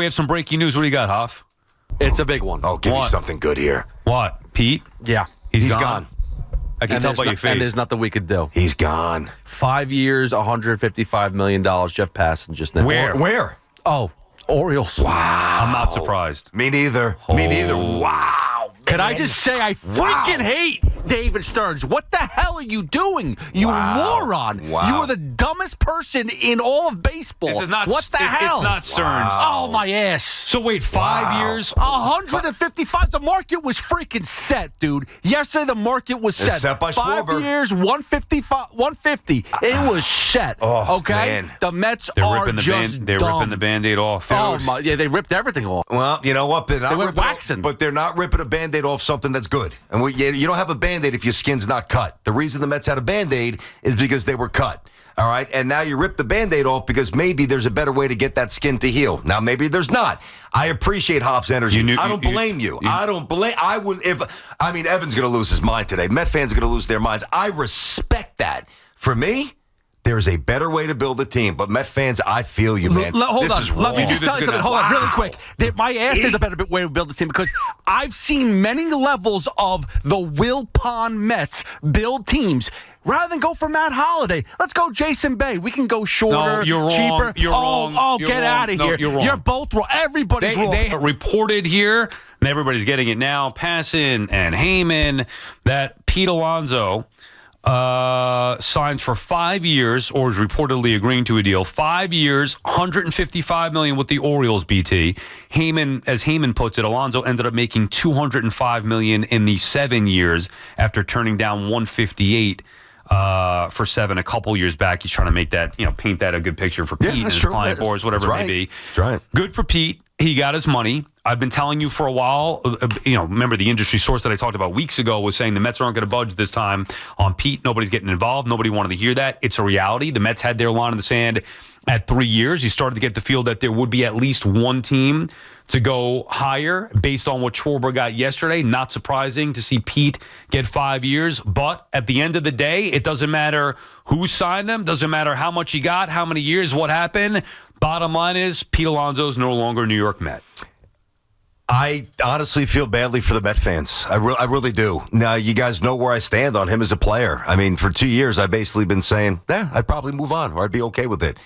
have some breaking news. What do you got, Huff? It's a big one. Oh, give me something good here. What? Pete? Yeah. He's gone. I can tell by your face. And there's nothing we could do. He's gone. 5 years, $155 million. Jeff Passan just now. Where? Oh, Orioles. Wow. I'm not surprised. Me neither. Me neither. Wow. Can I just say I freaking hate David Stearns? What the hell are you doing, you moron? Wow. You are the dumbest person in all of baseball. This is not. What the hell? It's not Stearns. Oh, my ass. So wait, 5 years? 155. The market was freaking set, dude. Yesterday, the market was set. set by 5 Schwarber. years, 150. It was set. Okay? Man. The Mets They're are ripping the just They're dumb. ripping the Band-Aid off. Oh, my. Yeah, they ripped everything off. Well, you know what? They're not They went ripping waxing. but they're not ripping a Band-Aid off something that's good. And you don't have a Band-Aid if your skin's not cut. The reason the Mets had a Band-Aid is because they were cut. All right? And now you rip the Band-Aid off because maybe there's a better way to get that skin to heal. Now, maybe there's not. I appreciate Hoff's energy. I don't blame you. I don't blame. I would if. I mean, Evan's going to lose his mind today. Met fans are going to lose their minds. I respect that. For me, there's a better way to build a team. But Met fans, I feel you, man. Hold on. Is Let me wrong. just tell you something. Hold on, really quick. My ass is a better way to build this team because I've seen many levels of the Will Pond Mets build teams. Rather than go for Matt Holliday, let's go Jason Bay. We can go shorter, No, you're wrong. cheaper. You're wrong. Oh, You're get wrong. out of No, here. you're wrong. Both wrong. Everybody's wrong. They reported here, and everybody's getting it now, Passan and Heyman, that Pete Alonso signs for 5 years, or is reportedly agreeing to a deal. 5 years, $155 million with the Orioles. BT Heyman, as Heyman puts it, Alonso ended up making $205 million in the 7 years after turning down $158 for 7 a couple years back. He's trying to make that, paint that a good picture for Pete and his client boards, whatever it may be. That's right. Good for Pete. He got his money. I've been telling you for a while, remember the industry source that I talked about weeks ago was saying the Mets aren't going to budge this time on Pete. Nobody's getting involved. Nobody wanted to hear that. It's a reality. The Mets had their line in the sand at 3 years. You started to get the feel that there would be at least one team to go higher based on what Schwarber got yesterday. Not surprising to see Pete get 5 years. But at the end of the day, it doesn't matter who signed him. Doesn't matter how much he got, how many years, what happened. Bottom line is Pete Alonso is no longer a New York Met. I honestly feel badly for the Met fans. I really do. Now, you guys know where I stand on him as a player. I mean, for 2 years, I've basically been saying, I'd probably move on or I'd be okay with it.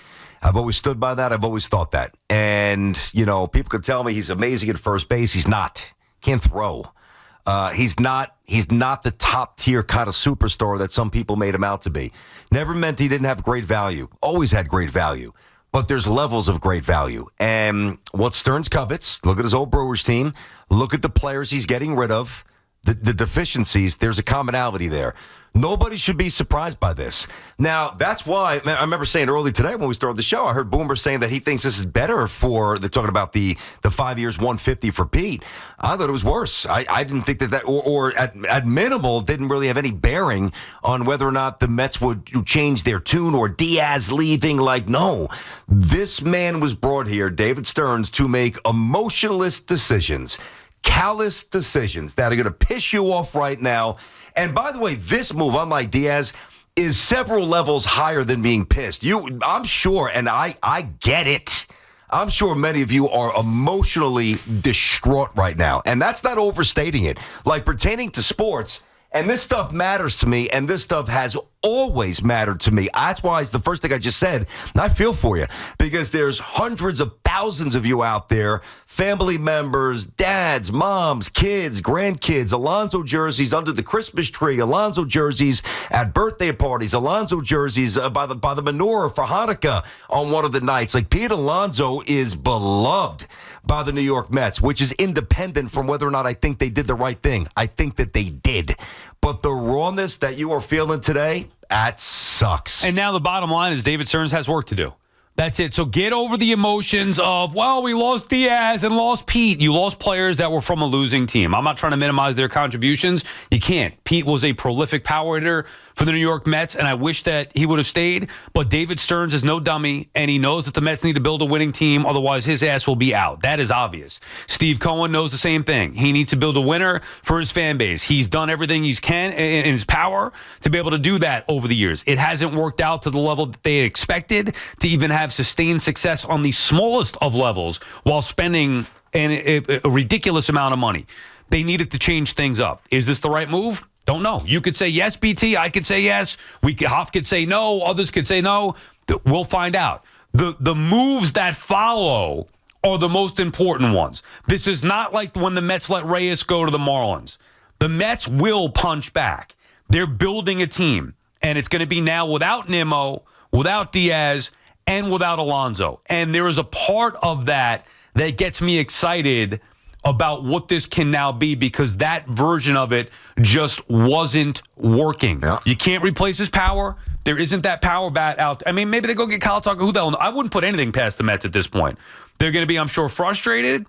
I've always stood by that. I've always thought that. And, people could tell me he's amazing at first base. He's not. Can't throw. He's not the top tier kind of superstar that some people made him out to be. Never meant he didn't have great value. Always had great value. But there's levels of great value. And what Stearns covets, look at his old Brewers team, look at the players he's getting rid of, the deficiencies, there's a commonality there. Nobody should be surprised by this. Now, that's why, I remember saying early today when we started the show, I heard Boomer saying that he thinks this is better they're talking about the 5 years, 150 for Pete. I thought it was worse. I didn't think that or at minimal, didn't really have any bearing on whether or not the Mets would change their tune or Diaz leaving. No. This man was brought here, David Stearns, to make emotionless decisions, callous decisions that are going to piss you off right now. And by the way, this move, unlike Diaz, is several levels higher than being pissed. I'm sure, and I get it. I'm sure many of you are emotionally distraught right now. And that's not overstating it. Pertaining to sports, and this stuff matters to me, and this stuff has always mattered to me. That's why it's the first thing I just said. And I feel for you because there's hundreds of thousands of you out there, family members, dads, moms, kids, grandkids, Alonso jerseys under the Christmas tree, Alonso jerseys at birthday parties, Alonso jerseys by the menorah for Hanukkah on one of the nights. Pete Alonso is beloved by the New York Mets, which is independent from whether or not I think they did the right thing. I think that they did. But the rawness that you are feeling today, that sucks. And now the bottom line is David Stearns has work to do. That's it. So get over the emotions of, we lost Diaz and lost Pete. You lost players that were from a losing team. I'm not trying to minimize their contributions. You can't. Pete was a prolific power hitter for the New York Mets, and I wish that he would have stayed. But David Stearns is no dummy, and he knows that the Mets need to build a winning team, otherwise his ass will be out. That is obvious. Steve Cohen knows the same thing. He needs to build a winner for his fan base. He's done everything he can in his power to be able to do that over the years. It hasn't worked out to the level that they had expected to even have sustained success on the smallest of levels while spending a ridiculous amount of money. They needed to change things up. Is this the right move? Don't know. You could say yes, BT. I could say yes. Hoff could say no. Others could say no. We'll find out. The moves that follow are the most important ones. This is not like when the Mets let Reyes go to the Marlins. The Mets will punch back. They're building a team, and it's going to be now without Nimmo, without Diaz, and without Alonso. And there is a part of that gets me excited about what this can now be, because that version of it just wasn't working. Yeah. You can't replace his power. There isn't that power bat out. I mean, maybe they go get Kyle Tucker. Who the hell knows? I wouldn't put anything past the Mets at this point. They're going to be, I'm sure, frustrated,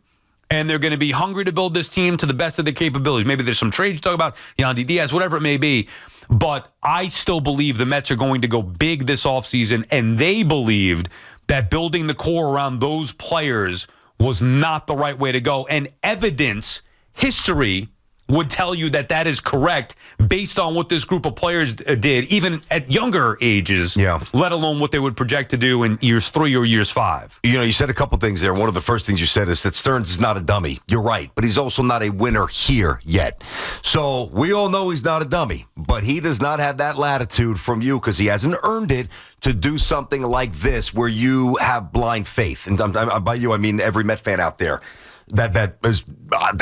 and they're going to be hungry to build this team to the best of their capabilities. Maybe there's some trades you talk about, Yandy Diaz, whatever it may be. But I still believe the Mets are going to go big this offseason, and they believed that building the core around those players was not the right way to go. And evidence, history, would tell you that that is correct based on what this group of players did, even at younger ages, let alone what they would project to do in years 3 or years 5. You know, you said a couple things there. One of the first things you said is that Stearns is not a dummy. You're right, but he's also not a winner here yet. So we all know he's not a dummy, but he does not have that latitude from you because he hasn't earned it to do something like this where you have blind faith. And by you, I mean every Met fan out there. That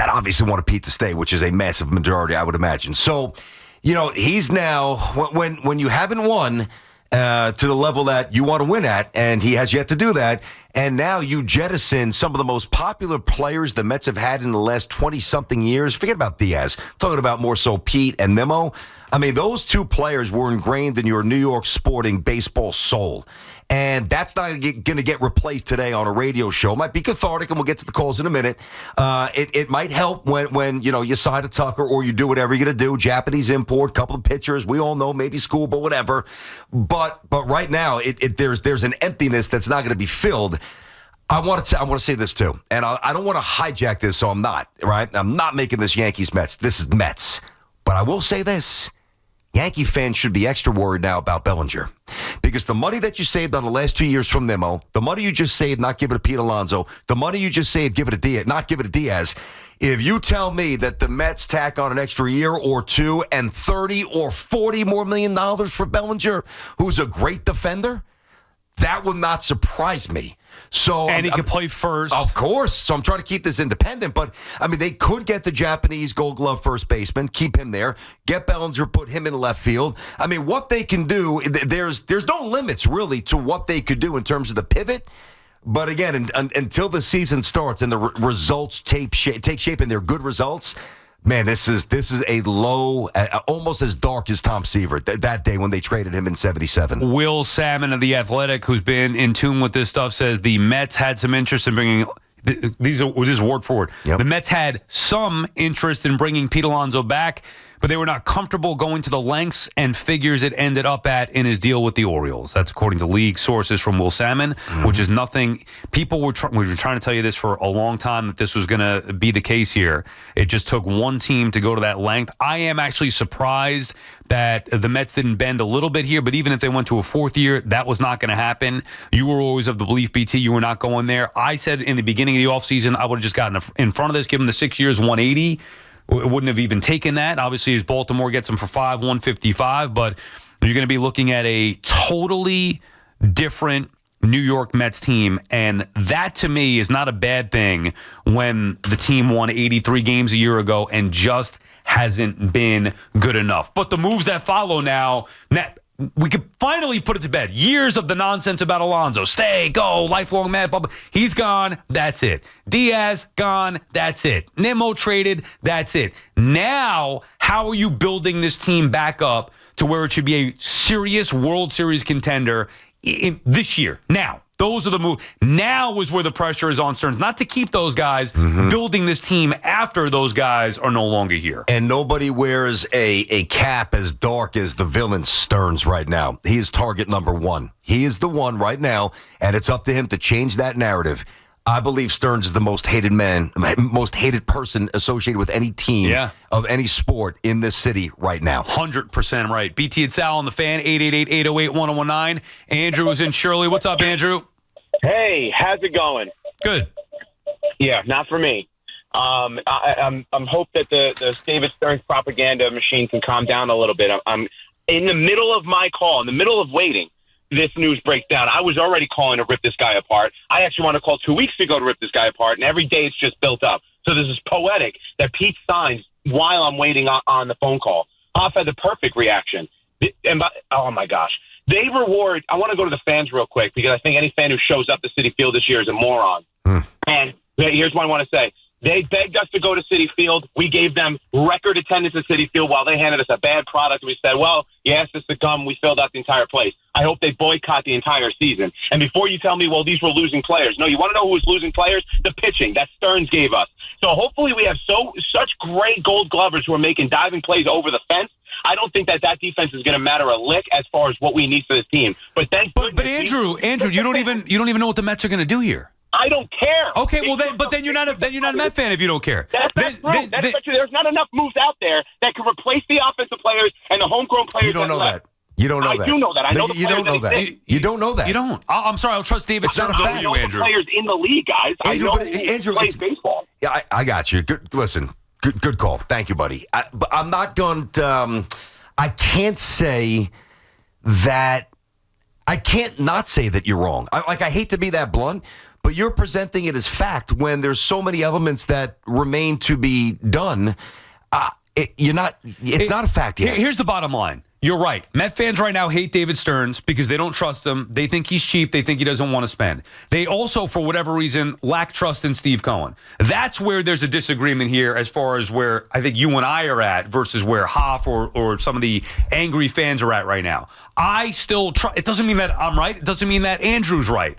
obviously want Pete to stay, which is a massive majority, I would imagine. So, you know, he's now, when you haven't won to the level that you want to win at, and he has yet to do that, and now you jettison some of the most popular players the Mets have had in the last 20-something years. Forget about Diaz. I'm talking about more so Pete and Nimmo. I mean, those two players were ingrained in your New York sporting baseball soul. And that's not going to get replaced today on a radio show. It might be cathartic, and we'll get to the calls in a minute. It might help when you know you sign a Tucker or you do whatever you're going to do. Japanese import, couple of pitchers. We all know, maybe school, but whatever. But right now, there's an emptiness that's not going to be filled. I want to say this too, and I don't want to hijack this, so I'm not. Right? I'm not making this Yankees Mets. This is Mets. But I will say this. Yankee fans should be extra worried now about Bellinger. Because the money that you saved on the last 2 years from Nimmo, the money you just saved, not give it to Pete Alonso, the money you just saved, give it to Diaz, not give it to Diaz. If you tell me that the Mets tack on an extra year or two and $30 or $40 more million for Bellinger, who's a great defender, that would not surprise me. So, and he could play first. Of course. So I'm trying to keep this independent. But, I mean, they could get the Japanese Gold Glove first baseman, keep him there, get Bellinger, put him in left field. I mean, what they can do, there's no limits, really, to what they could do in terms of the pivot. But, again, until the season starts and the results take shape and they're good results, man, this is a low, almost as dark as Tom Seaver that day when they traded him in 77. Will Salmon of The Athletic, who's been in tune with this stuff, says the Mets had some interest in bringing this is word for word. Yep. The Mets had some interest in bringing Pete Alonso back, but they were not comfortable going to the lengths and figures it ended up at in his deal with the Orioles. That's according to league sources from Will Salmon, which is nothing. People were we've been trying to tell you this for a long time, that this was going to be the case here. It just took one team to go to that length. I am actually surprised that the Mets didn't bend a little bit here, but even if they went to a fourth year, that was not going to happen. You were always of the belief, BT, you were not going there. I said in the beginning of the offseason, I would have just gotten in front of this, given the 6 years, 180. It wouldn't have even taken that. Obviously, as Baltimore gets them for 155, but you're going to be looking at a totally different New York Mets team, and that to me is not a bad thing when the team won 83 games a year ago and just hasn't been good enough. But the moves that follow now, we could finally put it to bed. Years of the nonsense about Alonso. Stay, go, lifelong Mad, blah, blah. He's gone. That's it. Diaz, gone. That's it. Nimmo traded. That's it. Now, how are you building this team back up to where it should be a serious World Series contender this year? Now, Those are the moves. Now is where the pressure is on Stearns, not to keep those guys, building this team after those guys are no longer here. And nobody wears a cap as dark as the villain Stearns right now. He is target number one. He is the one right now, and it's up to him to change that narrative. I believe Stearns is the most hated man, most hated person associated with any team of any sport in this city right now. 100% right. BT and Sal on the Fan, 888-808-1019. Andrew is in Shirley. What's up, Andrew? Hey, how's it going? Good. Yeah, not for me. I'm hope that the David Stearns propaganda machine can calm down a little bit. I'm in the middle of my call, in the middle of waiting. This news breaks down. I was already calling to rip this guy apart. I actually want to call 2 weeks ago to rip this guy apart, and every day it's just built up. So this is poetic that Pete signs while I'm waiting on the phone call. Hoff had the perfect reaction. Oh, my gosh. They reward – I want to go to the fans real quick because I think any fan who shows up to Citi Field this year is a moron. And here's what I want to say. They begged us to go to Citi Field. We gave them record attendance at Citi Field while they handed us a bad product. We said, well, you asked us to come. We filled out the entire place. I hope they boycott the entire season. And before you tell me, well, these were losing players. No, you want to know who was losing players? The pitching that Stearns gave us. So hopefully we have such great gold glovers who are making diving plays over the fence. I don't think that defense is going to matter a lick as far as what we need for this team. But Andrew, you don't even know what the Mets are going to do here. I don't care. Okay, well then you're not a Met fan if you don't care. That's true. There's not enough moves out there that can replace the offensive players and the homegrown players. You don't know that. You don't know that. I do know that. I know you don't know that. You don't know that. You don't. I'm sorry. I'll trust David Stearns over you, Andrew. Players in the league, guys. Andrew, I know Andrew, plays baseball. Yeah, I got you. Good. Listen, good call. Thank you, buddy. But I'm not going to. I can't say that. I can't not say that you're wrong. I hate to be that blunt. But you're presenting it as fact when there's so many elements that remain to be done. It's not a fact yet. Here's the bottom line. You're right. Met fans right now hate David Stearns because they don't trust him. They think he's cheap. They think he doesn't want to spend. They also, for whatever reason, lack trust in Steve Cohen. That's where there's a disagreement here as far as where I think you and I are at versus where Hoff or some of the angry fans are at right now. I still trust. It doesn't mean that I'm right. It doesn't mean that Andrew's right.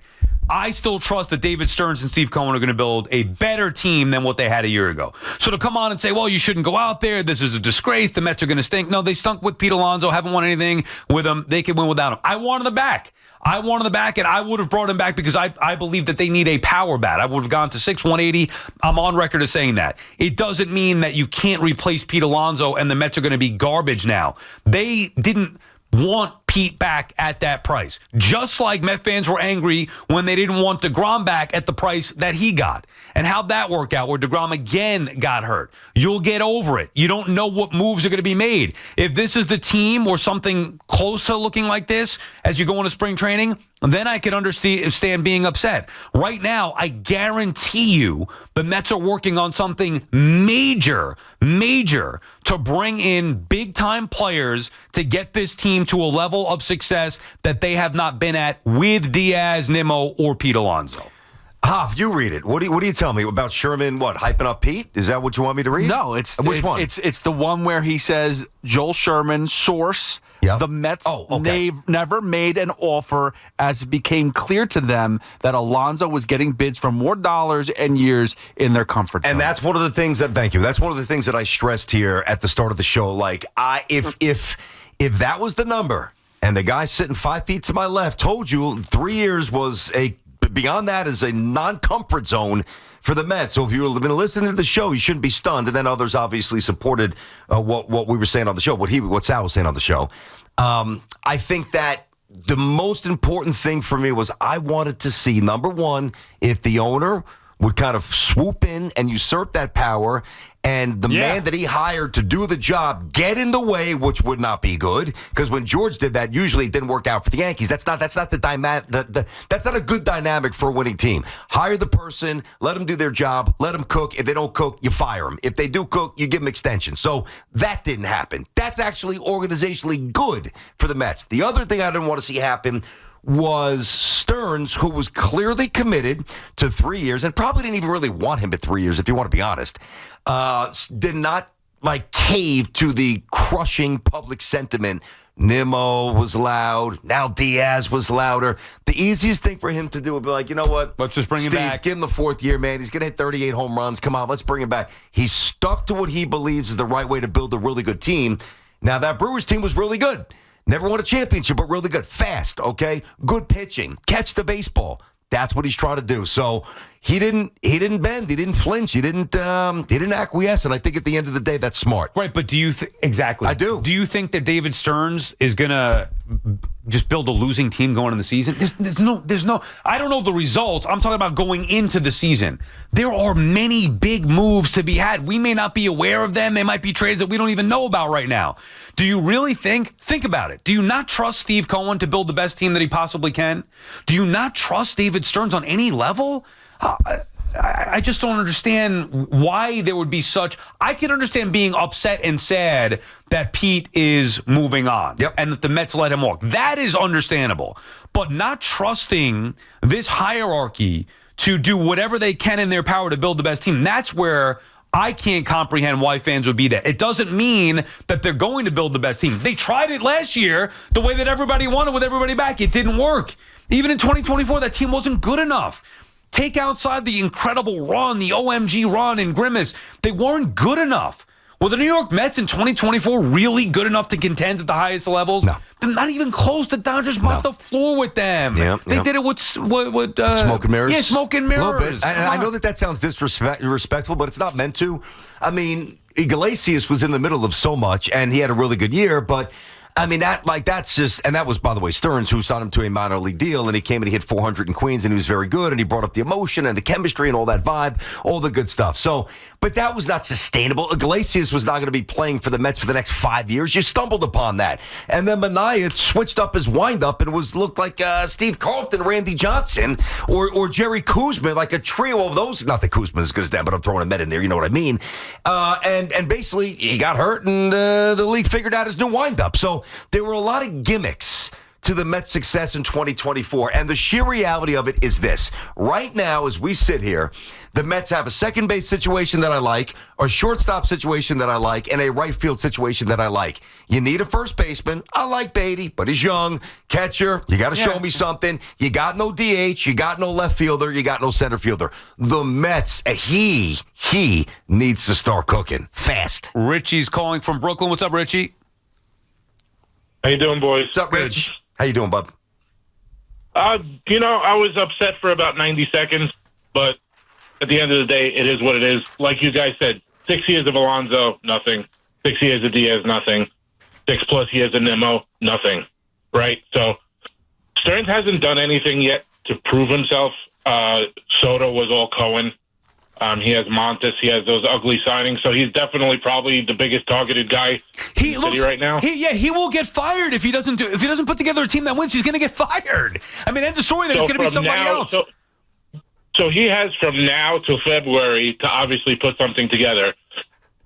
I still trust that David Stearns and Steve Cohen are going to build a better team than what they had a year ago. So to come on and say, well, you shouldn't go out there. This is a disgrace. The Mets are going to stink. No, they stunk with Pete Alonso. Haven't won anything with him. They can win without him. I wanted them back. And I would have brought him back because I believe that they need a power bat. I would have gone to 6-180. I'm on record as saying that. It doesn't mean that you can't replace Pete Alonso and the Mets are going to be garbage now. They didn't want Pete back at that price. Just like Met fans were angry when they didn't want DeGrom back at the price that he got. And how'd that work out where DeGrom again got hurt? You'll get over it. You don't know what moves are going to be made. If this is the team or something close to looking like this as you go into spring training, then I can understand being upset. Right now, I guarantee you the Mets are working on something major to bring in big-time players to get this team to a level of success that they have not been at with Diaz, Nimmo, or Pete Alonso. Hoff, you read it. What do you tell me about Sherman? What, hyping up Pete? Is that what you want me to read? No, it's which one? It's the one where he says Joel Sherman source. Yep. The Mets never made an offer as it became clear to them that Alonso was getting bids for more dollars and years in their comfort zone. And that's one of the things that that's one of the things that I stressed here at the start of the show. Like if that was the number and the guy sitting 5 feet to my left told you 3 years was beyond that is a non-comfort zone for the Mets. So if you've been listening to the show, you shouldn't be stunned. And then others obviously supported what we were saying on the show, what Sal was saying on the show. I think that the most important thing for me was I wanted to see, number one, if the owner would kind of swoop in and usurp that power, and the man that he hired to do the job get in the way, which would not be good. Because when George did that, usually it didn't work out for the Yankees. That's not that's not a good dynamic for a winning team. Hire the person, let them do their job, let them cook. If they don't cook, you fire them. If they do cook, you give them extension. So that didn't happen. That's actually organizationally good for the Mets. The other thing I didn't want to see happen was Stearns, who was clearly committed to 3 years and probably didn't even really want him at 3 years, if you want to be honest, did not cave to the crushing public sentiment Nimmo was loud. Now Diaz was louder. The easiest thing for him to do would be like, you know what? Let's just bring him Steve, back. give him the fourth year, man. He's going to hit 38 home runs. Come on, let's bring him back. He's stuck to what he believes is the right way to build a really good team. Now, that Brewers team was really good. Never won a championship, but really good. Fast, okay? Good pitching. Catch the baseball. That's what he's trying to do. So he didn't bend. He didn't flinch. He didn't acquiesce. And I think at the end of the day, that's smart. Right, but do you exactly? I do. Do you think that David Stearns is gonna just build a losing team going into the season? There's no. I don't know the results. I'm talking about going into the season. There are many big moves to be had. We may not be aware of them. They might be trades that we don't even know about right now. Do you really think about it? Do you not trust Steve Cohen to build the best team that he possibly can? Do you not trust David Stearns on any level? I just don't understand why there would be such. I can understand being upset and sad that Pete is moving on and that the Mets let him walk. That is understandable. But not trusting this hierarchy to do whatever they can in their power to build the best team, that's where I can't comprehend why fans would be that. It doesn't mean that they're going to build the best team. They tried it last year the way that everybody wanted with everybody back. It didn't work. Even in 2024, that team wasn't good enough. Take outside the incredible run, the OMG run and Grimace. They weren't good enough. Were the New York Mets in 2024 really good enough to contend at the highest levels? No. They're not even close. The Dodgers mopped the floor with them. They did it with smoke and mirrors? Yeah, smoke and mirrors. A little bit. I know that sounds disrespectful, but it's not meant to. I mean, Iglesias was in the middle of so much, and he had a really good year, but I mean, that's just, and that was, by the way, Stearns, who signed him to a minor league deal, and he came and he hit 400 in Queens, and he was very good, and he brought up the emotion and the chemistry and all that vibe, all the good stuff. So, but that was not sustainable. Iglesias was not going to be playing for the Mets for the next 5 years. You stumbled upon that. And then Minaya switched up his windup and looked like Steve Carlton, Randy Johnson, or Jerry Kuzma, like a trio of those. Not that Kuzma is as good as them, but I'm throwing a Met in there, you know what I mean? And basically, he got hurt, and the league figured out his new windup. So, there were a lot of gimmicks to the Mets' success in 2024, and the sheer reality of it is this. Right now, as we sit here, the Mets have a second base situation that I like, a shortstop situation that I like, and a right field situation that I like. You need a first baseman. I like Beatty, but he's young. Catcher, you got to show me something. You got no DH. You got no left fielder. You got no center fielder. The Mets, he needs to start cooking fast. Richie's calling from Brooklyn. What's up, Richie? How you doing, boys? What's up, Rich? How you doing, bub? I was upset for about 90 seconds, but at the end of the day, it is what it is. Like you guys said, 6 years of Alonso, nothing. 6 years of Diaz, nothing. 6+ years of Nimmo, nothing. Right? So Stearns hasn't done anything yet to prove himself. Soto was all Cohen. He has Montes. He has those ugly signings. So he's definitely probably the biggest targeted guy in the city right now. He will get fired if he doesn't put together a team that wins. He's going to get fired. I mean, end of story. That it's going to be somebody else. So he has from now till February to obviously put something together.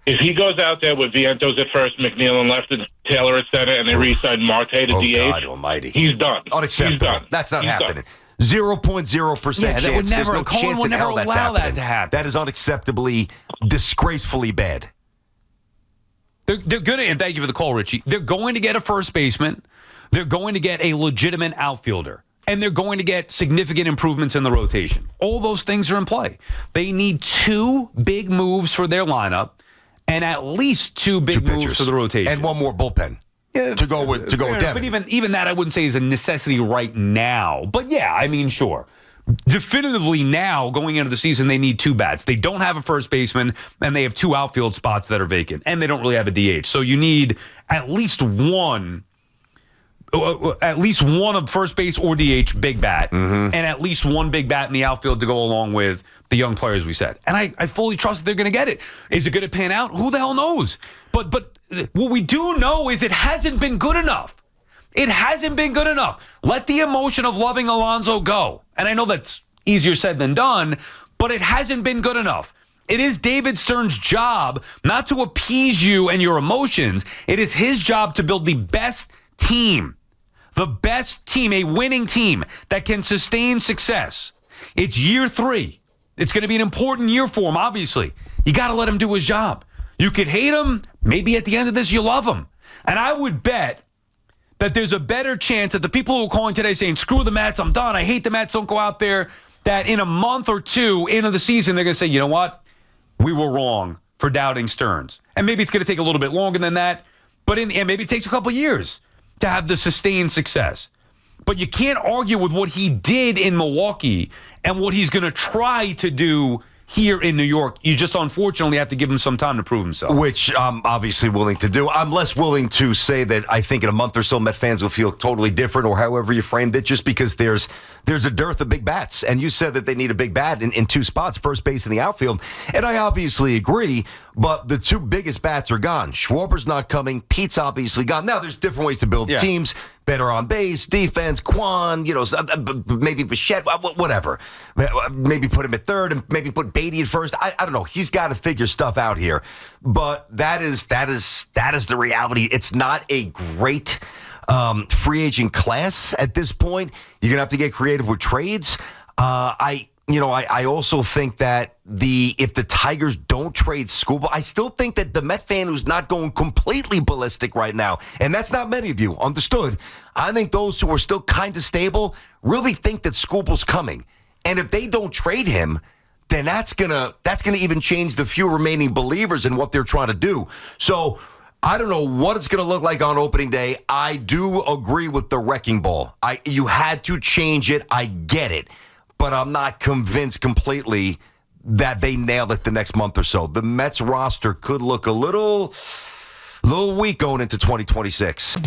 If he goes out there with Vientos at first, McNeil and left, and Taylor at center, and they re-sign Marte to DH, God almighty. He's done. Unacceptable. He's done. That's not He's happening. Done. 0.0% chance. There's no Cohen chance would in never hell that's allow happening. that to happen. That is unacceptably, disgracefully bad. They're going to, and thank you for the call, Richie. They're going to get a first baseman. They're going to get a legitimate outfielder. And they're going to get significant improvements in the rotation. All those things are in play. They need 2 big moves for their lineup and at least 2 big moves for the rotation. And one more bullpen. To go with Devin. But even that I wouldn't say is a necessity right now. But yeah, I mean, sure. Definitively now, going into the season, they need 2 bats. They don't have a first baseman, and they have 2 outfield spots that are vacant. And they don't really have a DH. So you need at least one of first base or DH big bat, and at least one big bat in the outfield to go along with the young players we said. And I fully trust that they're going to get it. Is it going to pan out? Who the hell knows? But what we do know is it hasn't been good enough. It hasn't been good enough. Let the emotion of loving Alonso go. And I know that's easier said than done, but it hasn't been good enough. It is David Stearns' job not to appease you and your emotions. It is his job to build the best team, a winning team that can sustain success. It's year 3. It's going to be an important year for him, obviously. You got to let him do his job. You could hate him. Maybe at the end of this, you love him. And I would bet that there's a better chance that the people who are calling today saying, screw the Mets, I'm done, I hate the Mets, don't go out there, that in a month or two into the season, they're going to say, you know what? We were wrong for doubting Stearns. And maybe it's going to take a little bit longer than that, but in the end, maybe it takes a couple of years to have the sustained success. But you can't argue with what he did in Milwaukee and what he's going to try to do here in New York. You just unfortunately have to give him some time to prove himself. Which I'm obviously willing to do. I'm less willing to say that I think in a month or so Met fans will feel totally different, or however you framed it, just because there's a dearth of big bats. And you said that they need a big bat in two spots, first base and the outfield. And I obviously agree, but the two biggest bats are gone. Schwarber's not coming. Pete's obviously gone. Now, there's different ways to build teams. Better on base, defense, Quan, maybe Bichette, whatever. Maybe put him at third and maybe put Beatty at first. I don't know. He's got to figure stuff out here. But that is the reality. It's not a great free agent class at this point. You're going to have to get creative with trades. I also think that if the Tigers don't trade Skubal, I still think that the Met fan who's not going completely ballistic right now, and that's not many of you, understood, I think those who are still kind of stable really think that Skubal's coming. And if they don't trade him, then that's gonna even change the few remaining believers in what they're trying to do. So I don't know what it's going to look like on opening day. I do agree with the wrecking ball. You had to change it. I get it. But I'm not convinced completely that they nail it the next month or so. The Mets roster could look a little weak going into 2026.